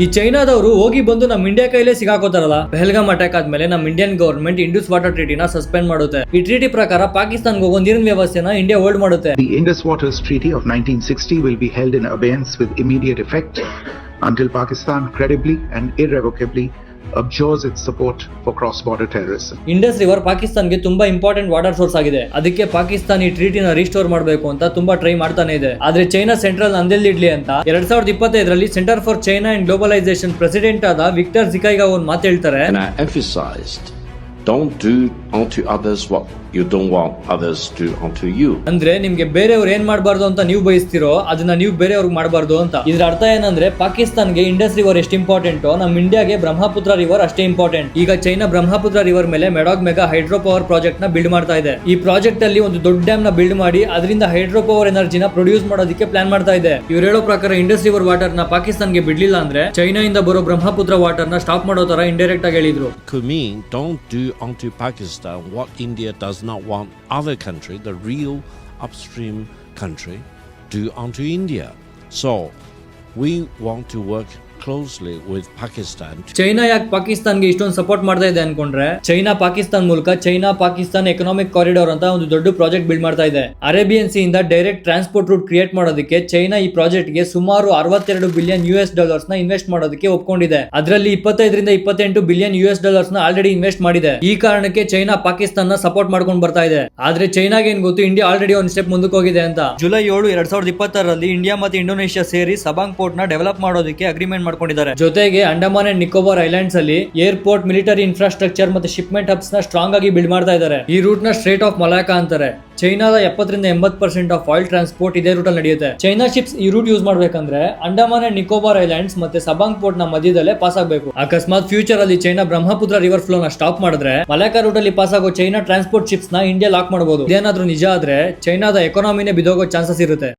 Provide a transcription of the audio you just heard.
ಈ ಚೈನಾದವರು ಹೋಗಿ ಬಂದು ನಮ್ಮ ಇಂಡಿಯಾ ಕೈಲೇ ಸಿಗಾಕೋತಾರಲ್ಲ. ಪಹಲ್ಗಾಮ್ ಅಟ್ಯಾಕ್ ಆದ್ಮೇಲೆ ನಮ್ಮ ಇಂಡಿಯನ್ ಗವರ್ಮೆಂಟ್ ಇಂಡಸ್ ವಾಟರ್ ಟ್ರೀಟಿನ ಸಸ್ಪೆಂಡ್ ಮಾಡುತ್ತೆ. ಈ ಟ್ರೀಟಿ ಪ್ರಕಾರ ಪಾಕಿಸ್ತಾನ್ಗೆ ಹೋಗೋ ನೀರಿನ ವ್ಯವಸ್ಥೆನ ಇಂಡಿಯಾ ಹೋಲ್ಡ್ ಮಾಡುತ್ತೆ. The Indus Waters Treaty of 1960 will be held in abeyance with immediate effect until Pakistan credibly and irrevocably abjures its support for cross-border terrorism. Indus river ಪಾಕಿಸ್ತಾನ್ಗೆ ತುಂಬಾ ಇಂಪಾರ್ಟೆಂಟ್ ವಾಟರ್ ಸೋರ್ಸ್ ಆಗಿದೆ. ಅದಕ್ಕೆ ಪಾಕಿಸ್ತಾನ ಈ ಟ್ರೀಟಿನ restore ಮಾಡಬೇಕು ಅಂತ ತುಂಬಾ try ಮಾಡ್ತಾನೆ ಇದೆ. ಆದ್ರೆ ಚೈನಾ ಸೆಂಟ್ರಲ್ ಅಂದೆಲ್ಲಿಡ್ಲಿ ಅಂತ 2025ರಲ್ಲಿ center for China and globalization president ಆದ ವಿಕ್ಟರ್ ಜಿಕೈಗಾ ಅವರು ಮಾತು ಹೇಳ್ತಾರೆ. And I emphasized, don't do unto others what you don't want others to do unto you. ಅಂದ್ರೆ ನಿಮ್ಗೆ ಬೇರೆಯವ್ರು ಏನ್ ಮಾಡಬಾರ್ದು ಅಂತ ನೀವು ಬಯಸ್ತಿರೋ ಅದನ್ನ ನೀವು ಬೇರೆಯವ್ರಿಗೆ ಮಾಡಬಾರ್ದು ಅಂತ. ಇದ್ರ ಅರ್ಥ ಏನಂದ್ರೆ ಪಾಕಿಸ್ತಾನ್ಗೆ ಇಂಡಸ್ ರಿವರ್ ಎಷ್ಟು ಇಂಪಾರ್ಟೆಂಟ್, ನಮ್ಮ ಇಂಡಿಯಾಗೆ ಬ್ರಹ್ಮಪುತ್ರ ರಿವರ್ ಅಷ್ಟೇ ಇಂಪಾರ್ಟೆಂಟ್. ಈಗ ಚೈನಾ ಬ್ರಹ್ಮಪುತ್ರ ರಿವರ್ ಮೇಲೆ ಮೆಡಾಗ್ ಮೆಗಾ ಹೈಡ್ರೋ ಪವರ್ ಪ್ರಾಜೆಕ್ಟ್ ನ ಬಿಲ್ಡ್ ಮಾಡ್ತಾ ಇದೆ. ಈ ಪ್ರಾಜೆಕ್ಟ್ ಅಲ್ಲಿ ಒಂದು ದೊಡ್ಡ ಡ್ಯಾಮ್ ನ ಬಿಲ್ಡ್ ಮಾಡಿ ಅದರಿಂದ ಹೈಡ್ರೋ ಪವರ್ ಎನರ್ಜಿನ ಪ್ರೊಡ್ಯೂಸ್ ಮಾಡೋದಕ್ಕೆ ಪ್ಲಾನ್ ಮಾಡ್ತಾ ಇದೆ. ಇವ್ರು ಹೇಳೋ ಪ್ರಕಾರ ಇಂಡಸ್ ರಿವರ್ ವಾಟರ್ ನ ಪಾಕಿಸ್ತಾನ್ಗೆ ಬಿಡ್ಲಿಲ್ಲ ಅಂದ್ರೆ ಚೈನಾ ಇಂದ ಬರೋ ಬ್ರಹ್ಮಪುತ್ರ ವಾಟರ್ ನ ಸ್ಟಾಪ್ ಮಾಡೋ ತರ ಇಂಡೈರೆಕ್ಟ್ ಆಗಿ ಹೇಳಿದ್ರು. Could mean don't do unto Pakistan what India does not want other country, the real upstream country, do unto India. So we want to work closely with Pakistan. China ಯಾಕೆ ಪಾಕಿಸ್ತಾನ್ಗೆ ಇಷ್ಟೊಂದು support ಮಾಡ್ತಾ ಇದೆ ಅನ್ಕೊಂಡ್ರೆ, China Pakistan ಮೂಲಕ China Pakistan economic corridor ಅಂತ ಒಂದು ದೊಡ್ಡ project build ಮಾಡ್ತಾ ಇದೆ. ಅರೇಬಿಯನ್ ಸಿ ಇಂದ ಡೈರೆಕ್ಟ್ ಟ್ರಾನ್ಸ್ಪೋರ್ಟ್ ರೂಟ್ ಕ್ರಿಯೇಟ್ ಮಾಡೋದಕ್ಕೆ ಚೈನಾ ಈ ಪ್ರಾಜೆಕ್ಟ್ ಗೆ ಸುಮಾರು $62 ಬಿಲಿಯನ್ ನ ಇನ್ವೆಸ್ಟ್ ಮಾಡೋದಕ್ಕೆ ಒಪ್ಕೊಂಡಿದೆ. ಅದರಲ್ಲಿ 25 ರಿಂದ 28 ಬಿಲಿಯನ್ ನ ಆಲ್ರೆಡಿ ಇನ್ವೆಸ್ಟ್ ಮಾಡಿದೆ. ಈ ಕಾರಣಕ್ಕೆ ಚೈನಾ ಪಾಕಿಸ್ತಾನ ಸಪೋರ್ಟ್ ಮಾಡ್ಕೊಂಡು ಬರ್ತಾ ಇದೆ. ಆದ್ರೆ ಚೈನಾಗೆ ಏನ್ ಗೊತ್ತು, ಇಂಡಿಯಾ ಆಲ್ರೆಡಿ ಒಂದು ಸ್ಟೆಪ್ ಮುಂದಕ್ಕೆ ಹೋಗಿದೆ ಅಂತ. ಜುಲೈ 7, 2026ರಲ್ಲಿ ಇಂಡಿಯಾ ಮತ್ತು ಇಂಡೋನೇಷಿಯಾ ಸೇರಿ ಸಬಾಂಗ್ ಪೋರ್ಟ್ ನ ಡೆವಲಪ್ ಮಾಡೋದಕ್ಕೆ ಅಗ್ರಿಮೆಂಟ್ ಮಾಡ್ಕೊಂಡಿದ್ದಾರೆ. ಜೊತೆಗೆ ಅಂಡಮಾನ್ ಅಂಡ್ ನಿಕೋಬಾರ್ ಐಲ್ಯಾಂಡ್ಸ್ ಅಲ್ಲಿ ಏರ್ಪೋರ್ಟ್, ಮಿಲಿಟರಿ ಇನ್ಫ್ರಾಸ್ಟ್ರಕ್ಚರ್ ಮತ್ತು ಶಿಪ್ಮೆಂಟ್ ಹಬ್ಸ್ ನ ಸ್ಟ್ರಾಂಗ್ ಆಗಿ ಬಿಲ್ಡ್ ಮಾಡ್ತಾ ಇದ್ದಾರೆ. ಈ ರೂಟ್ ನ ಸ್ಟ್ರೇಟ್ ಆಫ್ ಮಲಾಕಾ ಅಂತಾರೆ. ಚೈನಾದ 70 ರಿಂದ 80% ಆಫ್ ಆಯಿಲ್ ಟ್ರಾನ್ಸ್ಪೋರ್ಟ್ ಇದೇ ರೂಟ್ ಅಲ್ಲಿ ನಡೆಯುತ್ತೆ. ಚೈನಾ ಶಿಪ್ಸ್ ಈ ರೂಟ್ ಯೂಸ್ ಮಾಡ್ಬೇಕಂದ್ರೆ ಅಂಡಮಾನ್ ಅಂಡ್ ನಿಕೋಬಾರ್ ಐಲ್ಯಾಂಡ್ಸ್ ಮತ್ತೆ ಸಬಾಂಗ್ ಪೋರ್ಟ್ ನ ಮಧ್ಯದಲ್ಲೇ ಪಾಸ್ ಆಗಬೇಕು. ಅಕಸ್ಮಾತ್ ಫ್ಯೂಚರ್ ಅಲ್ಲಿ ಚೈನಾ ಬ್ರಹ್ಮಪುತ್ರ ರಿವರ್ ಫ್ಲೋ ನ ಸ್ಟಾಪ್ ಮಾಡಿದ್ರೆ ಮಲಾಕಾ ರೂಟ್ ಅಲ್ಲಿ ಪಾಸ್ ಆಗೋ ಚೈನಾ ಟ್ರಾನ್ಸ್ಪೋರ್ಟ್ ಶಿಪ್ಸ್ ನ ಇಂಡಿಯಾ ಲಾಕ್ ಮಾಡಬಹುದು. ಇದೇನಾದ್ರೂ ನಿಜ ಆದ್ರೆ ಚೈನಾದ ಎಕಾನಮಿನೇ ಬಿದೋಗೋ ಚಾನ್ಸಸ್ ಇರುತ್ತೆ.